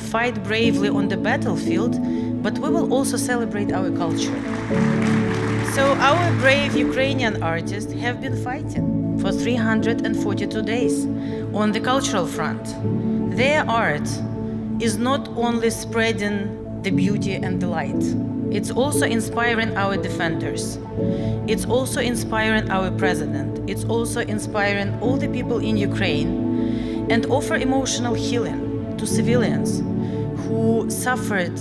fight bravely on the battlefield, but we will also celebrate our culture. So our brave Ukrainian artists have been fighting for 342 days on the cultural front. Their art is not only spreading the beauty and the light, it's also inspiring our defenders. It's also inspiring our president. It's also inspiring all the people in Ukraine and offer emotional healing to civilians who suffered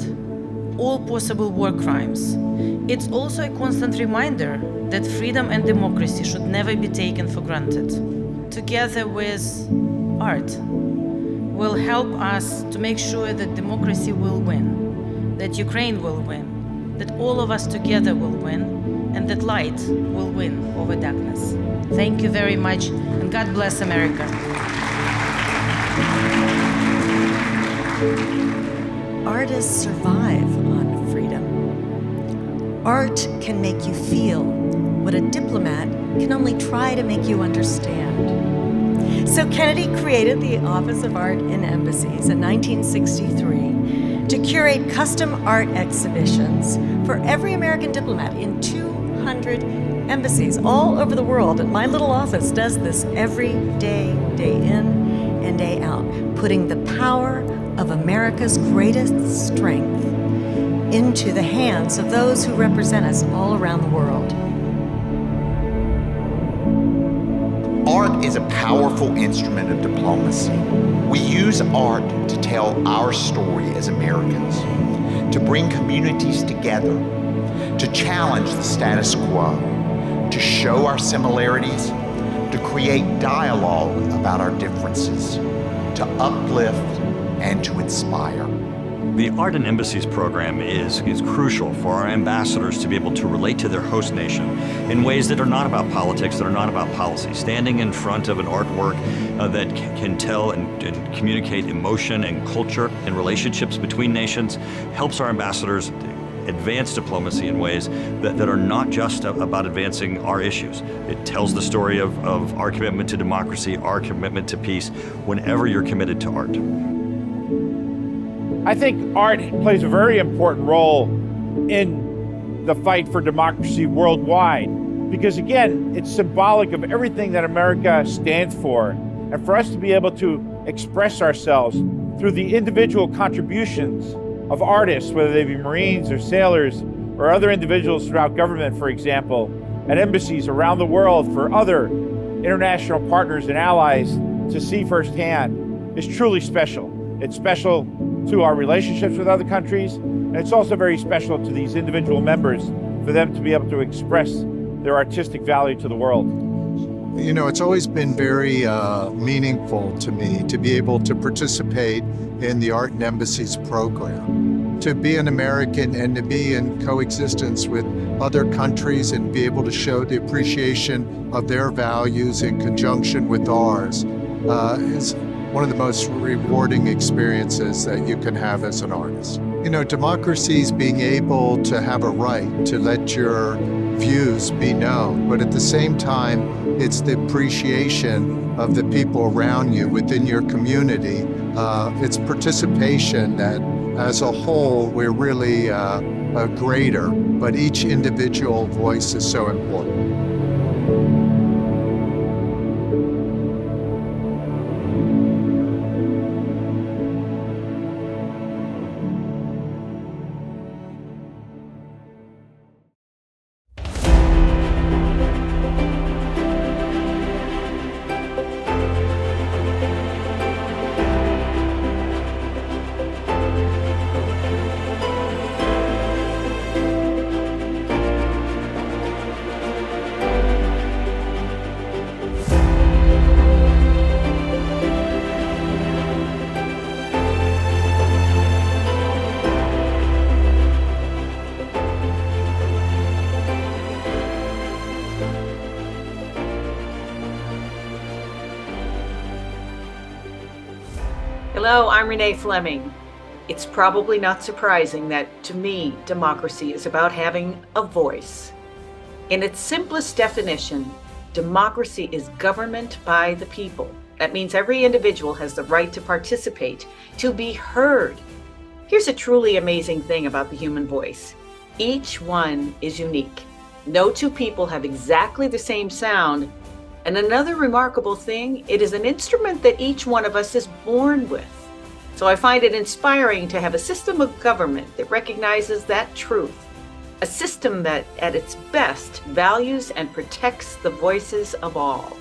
all possible war crimes. It's also a constant reminder that freedom and democracy should never be taken for granted. Together with art, will help us to make sure that democracy will win, that Ukraine will win, that all of us together will win, and that light will win over darkness. Thank you very much, and God bless America. Artists survive on freedom. Art can make you feel what a diplomat can only try to make you understand. So Kennedy created the Office of Art in Embassies in 1963 to curate custom art exhibitions for every American diplomat in 200 embassies all over the world. And my little office does this every day, day in and day out, putting the power of America's greatest strength into the hands of those who represent us all around the world. Art is a powerful instrument of diplomacy. We use art to tell our story as Americans, to bring communities together, to challenge the status quo, to show our similarities, to create dialogue about our differences, to uplift and to inspire. The Art in Embassies program is crucial for our ambassadors to be able to relate to their host nation in ways that are not about politics, that are not about policy. Standing in front of an artwork that can tell and communicate emotion and culture and relationships between nations helps our ambassadors advance diplomacy in ways that are not just about advancing our issues. It tells the story of our commitment to democracy, our commitment to peace, whenever you're committed to art. I think art plays a very important role in the fight for democracy worldwide because, again, it's symbolic of everything that America stands for. And for us to be able to express ourselves through the individual contributions of artists, whether they be Marines or sailors or other individuals throughout government, for example, at embassies around the world for other international partners and allies to see firsthand is truly special. It's special to our relationships with other countries, and it's also very special to these individual members for them to be able to express their artistic value to the world. You know, it's always been very meaningful to me to be able to participate in the Art in Embassies program, to be an American and to be in coexistence with other countries and be able to show the appreciation of their values in conjunction with ours is one of the most rewarding experiences that you can have as an artist. You know, democracy is being able to have a right to let your views be known, but at the same time, it's the appreciation of the people around you within your community. It's participation that, as a whole, we're really greater, but each individual voice is so important. Hello, I'm Renee Fleming. It's probably not surprising that, to me, democracy is about having a voice. In its simplest definition, democracy is government by the people, That means every individual has the right to participate, to be heard. Here's a truly amazing thing about the human voice. Each one is unique. No two people have exactly the same sound. And another remarkable thing, it is an instrument that each one of us is born with. So I find it inspiring to have a system of government that recognizes that truth. A system that, at its best, values and protects the voices of all.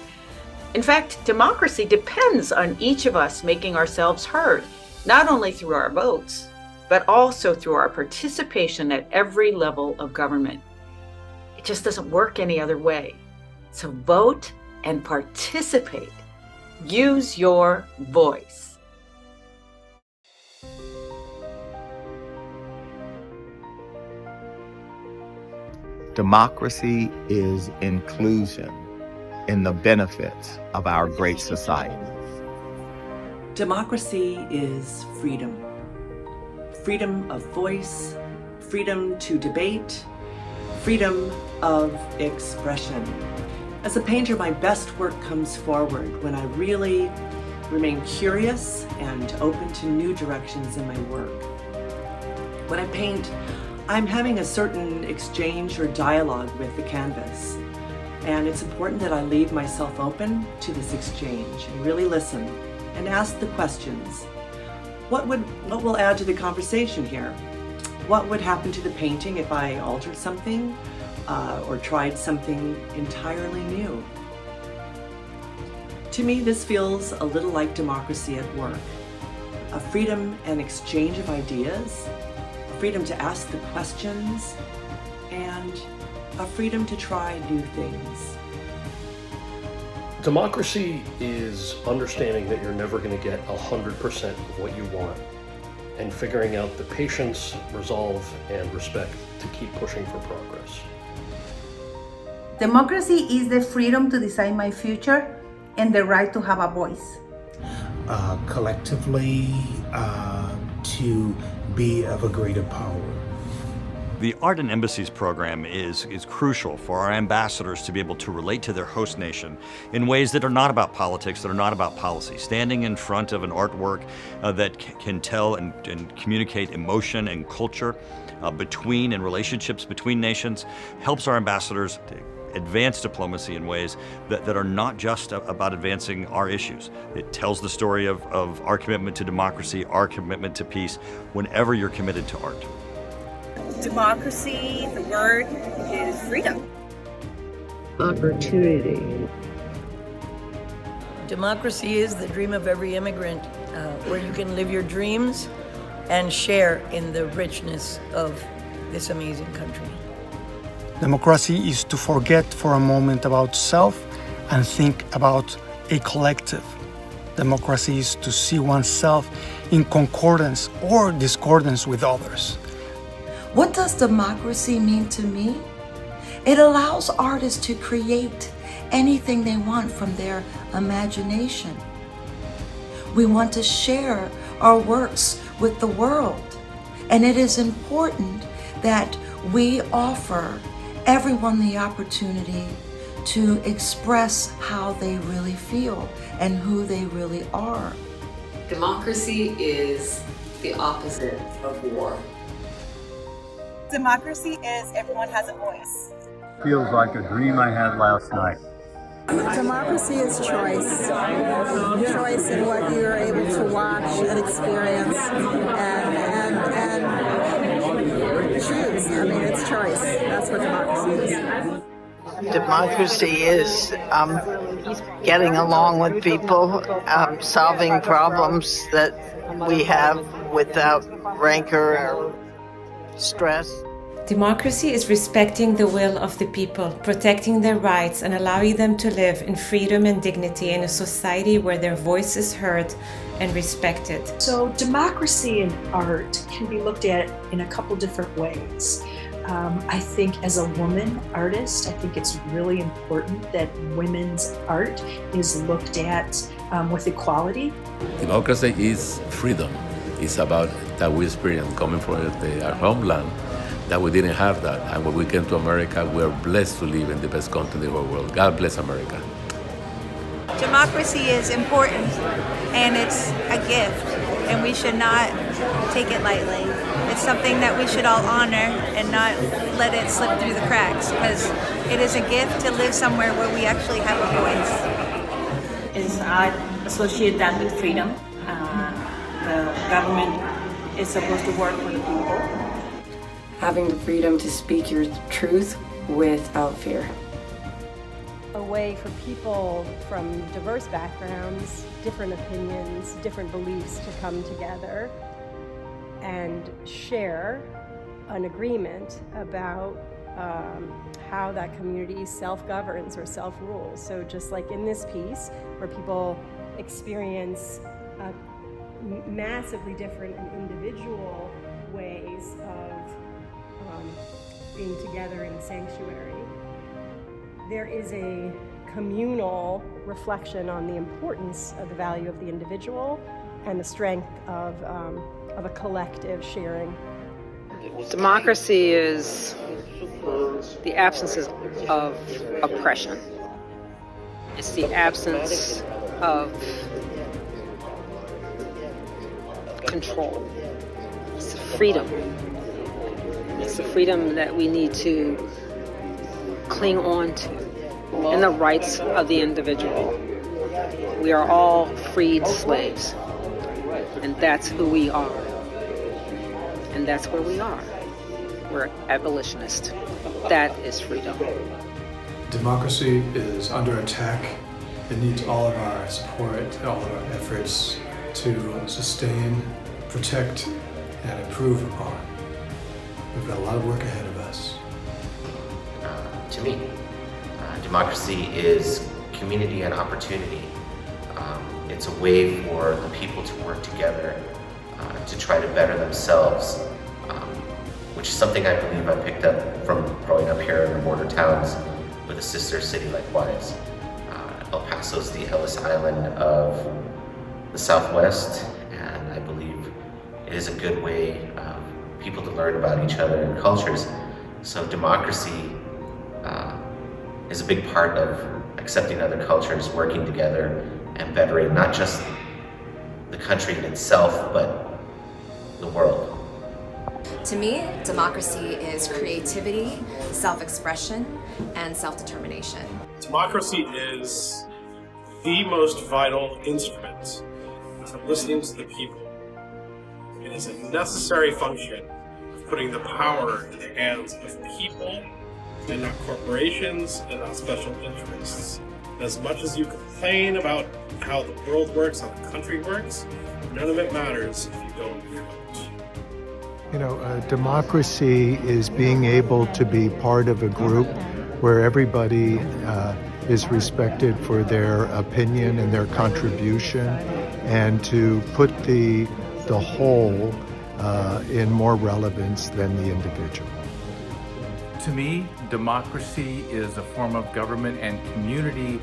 In fact, democracy depends on each of us making ourselves heard, not only through our votes, but also through our participation at every level of government. It just doesn't work any other way. So vote and participate. Use your voice. Democracy is inclusion in the benefits of our great society. Democracy is freedom. Freedom of voice, freedom to debate, freedom of expression. As a painter, my best work comes forward when I really remain curious and open to new directions in my work. When I paint, I'm having a certain exchange or dialogue with the canvas. And it's important that I leave myself open to this exchange and really listen and ask the questions. What will add to the conversation here? What would happen to the painting if I altered something or tried something entirely new? To me, this feels a little like democracy at work. A freedom and exchange of ideas, a freedom to ask the questions, and a freedom to try new things. Democracy is understanding that you're never going to get 100% of what you want and figuring out the patience, resolve, and respect to keep pushing for progress. Democracy is the freedom to decide my future and the right to have a voice. Collectively, to be of a greater power. The Art and Embassies program is crucial for our ambassadors to be able to relate to their host nation in ways that are not about politics, that are not about policy. Standing in front of an artwork that can tell and communicate emotion and culture between and relationships between nations helps our ambassadors to advance diplomacy in ways that are not just about advancing our issues. It tells the story of our commitment to democracy, our commitment to peace, whenever you're committed to art. Democracy, the word is freedom. Opportunity. Democracy is the dream of every immigrant, where you can live your dreams and share in the richness of this amazing country. Democracy is to forget for a moment about self and think about a collective. Democracy is to see oneself in concordance or discordance with others. What does democracy mean to me? It allows artists to create anything they want from their imagination. We want to share our works with the world, and it is important that we offer everyone the opportunity to express how they really feel and who they really are. Democracy is the opposite of war. Democracy is everyone has a voice. Feels like a dream I had last night. Democracy is choice. Choice in what you're able to watch and experience and choose. I mean, it's choice. That's what democracy is. Democracy is getting along with people, solving problems that we have without rancor or stress. Democracy is respecting the will of the people, protecting their rights, and allowing them to live in freedom and dignity in a society where their voice is heard and respected. So democracy in art can be looked at in a couple different ways. I think as a woman artist, I think it's really important that women's art is looked at with equality. Democracy is freedom. It's about that we experience coming from our homeland, that we didn't have that. And when we came to America, we're blessed to live in the best country in the whole world. God bless America. Democracy is important, and it's a gift, and we should not take it lightly. It's something that we should all honor and not let it slip through the cracks, because it is a gift to live somewhere where we actually have a voice. I associate that with freedom. The government is supposed to work for the people. Having the freedom to speak your truth without fear. A way for people from diverse backgrounds, different opinions, different beliefs to come together and share an agreement about how that community self-governs or self-rules. So just like in this piece, where people experience massively different and individual ways of being together in sanctuary, there is a communal reflection on the importance of the value of the individual and the strength of a collective sharing. Democracy is the absence of oppression. It's the absence of control. It's the freedom. It's the freedom that we need to cling on to, and the rights of the individual. We are all freed slaves, and that's who we are. And that's where we are. We're abolitionists. That is freedom. Democracy is under attack. It needs all of our support, all of our efforts to sustain, protect, and improve upon. We've got a lot of work ahead of us. To me, democracy is community and opportunity. It's a way for the people to work together to try to better themselves, which is something I believe I picked up from growing up here in the border towns with a sister city like Juarez. El Paso is the Ellis Island of the Southwest, and I believe it is a good way of people to learn about each other and cultures. So democracy is a big part of accepting other cultures, working together, and bettering not just the country in itself, but the world. To me, democracy is creativity, self-expression, and self-determination. Democracy is the most vital instrument for listening to the people. It is a necessary function of putting the power in the hands of people and not corporations and not special interests. As much as you complain about how the world works, how the country works, none of it matters if you don't vote. You know, democracy is being able to be part of a group where everybody is respected for their opinion and their contribution, and to put the whole in more relevance than the individual. To me, democracy is a form of government and community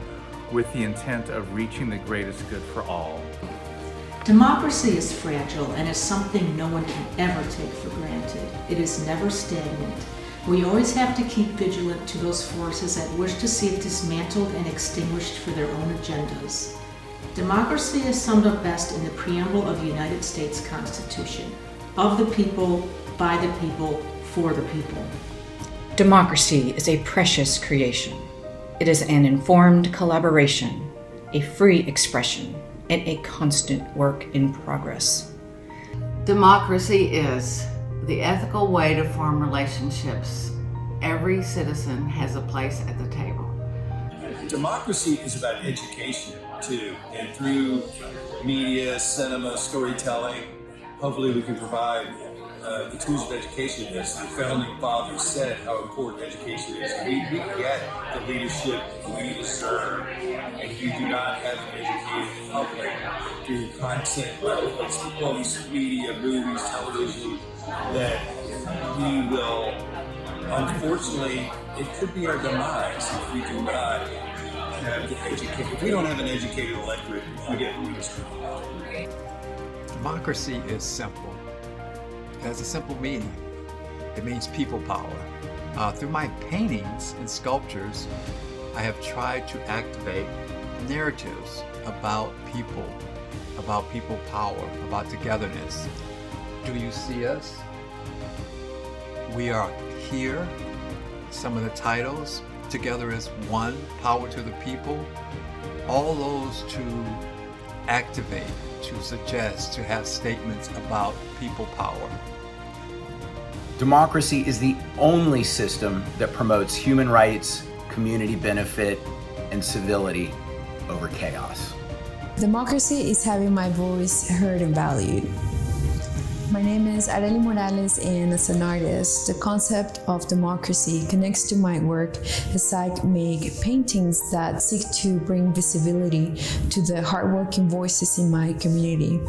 with the intent of reaching the greatest good for all. Democracy is fragile and is something no one can ever take for granted. It is never stagnant. We always have to keep vigilant to those forces that wish to see it dismantled and extinguished for their own agendas. Democracy is summed up best in the preamble of the United States Constitution: of the people, by the people, for the people. Democracy is a precious creation. It is an informed collaboration, a free expression, and a constant work in progress. Democracy is the ethical way to form relationships. Every citizen has a place at the table. Democracy is about education too, and through media, cinema, storytelling, hopefully we can provide the tools of education. As the founding fathers said, how important education is. We get the leadership we deserve, and if you do not have an educated public through content, books, media, movies, television, that we will, unfortunately, it could be our demise if we do not have the educated. If we don't have an educated electorate, we get losers. Democracy is simple. It has a simple meaning. It means people power. Through my paintings and sculptures, I have tried to activate narratives about people power, about togetherness. Do you see us? We are here. Some of the titles, Together as One, Power to the People, all those to activate, to suggest, to have statements about people power. Democracy is the only system that promotes human rights, community benefit, and civility over chaos. Democracy is having my voice heard and valued. My name is Arely Morales, and as an artist, the concept of democracy connects to my work as I make paintings that seek to bring visibility to the hardworking voices in my community.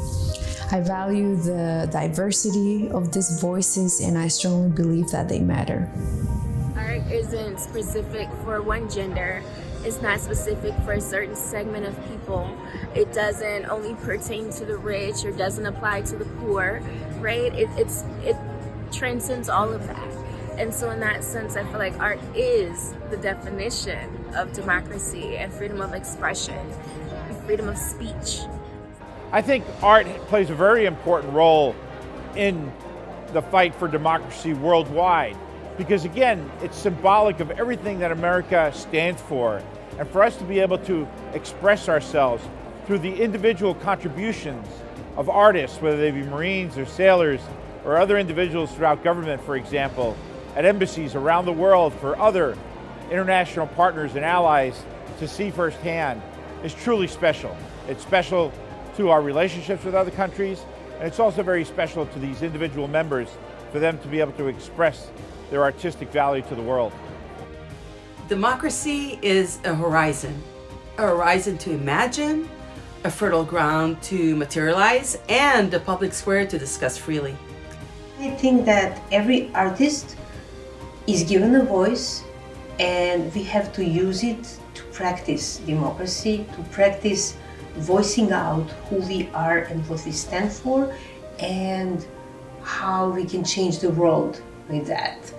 I value the diversity of these voices, and I strongly believe that they matter. Art isn't specific for one gender. It's not specific for a certain segment of people. It doesn't only pertain to the rich or doesn't apply to the poor, right? It transcends all of that. And so in that sense, I feel like art is the definition of democracy and freedom of expression, and freedom of speech. I think art plays a very important role in the fight for democracy worldwide, because again, it's symbolic of everything that America stands for. And for us to be able to express ourselves through the individual contributions of artists, whether they be Marines or sailors or other individuals throughout government, for example, at embassies around the world for other international partners and allies to see firsthand, is truly special. It's special to our relationships with other countries, and it's also very special to these individual members for them to be able to express their artistic value to the world. Democracy is a horizon to imagine, a fertile ground to materialize, and a public square to discuss freely. I think that every artist is given a voice, and we have to use it to practice democracy, to practice voicing out who we are and what we stand for, and how we can change the world with that.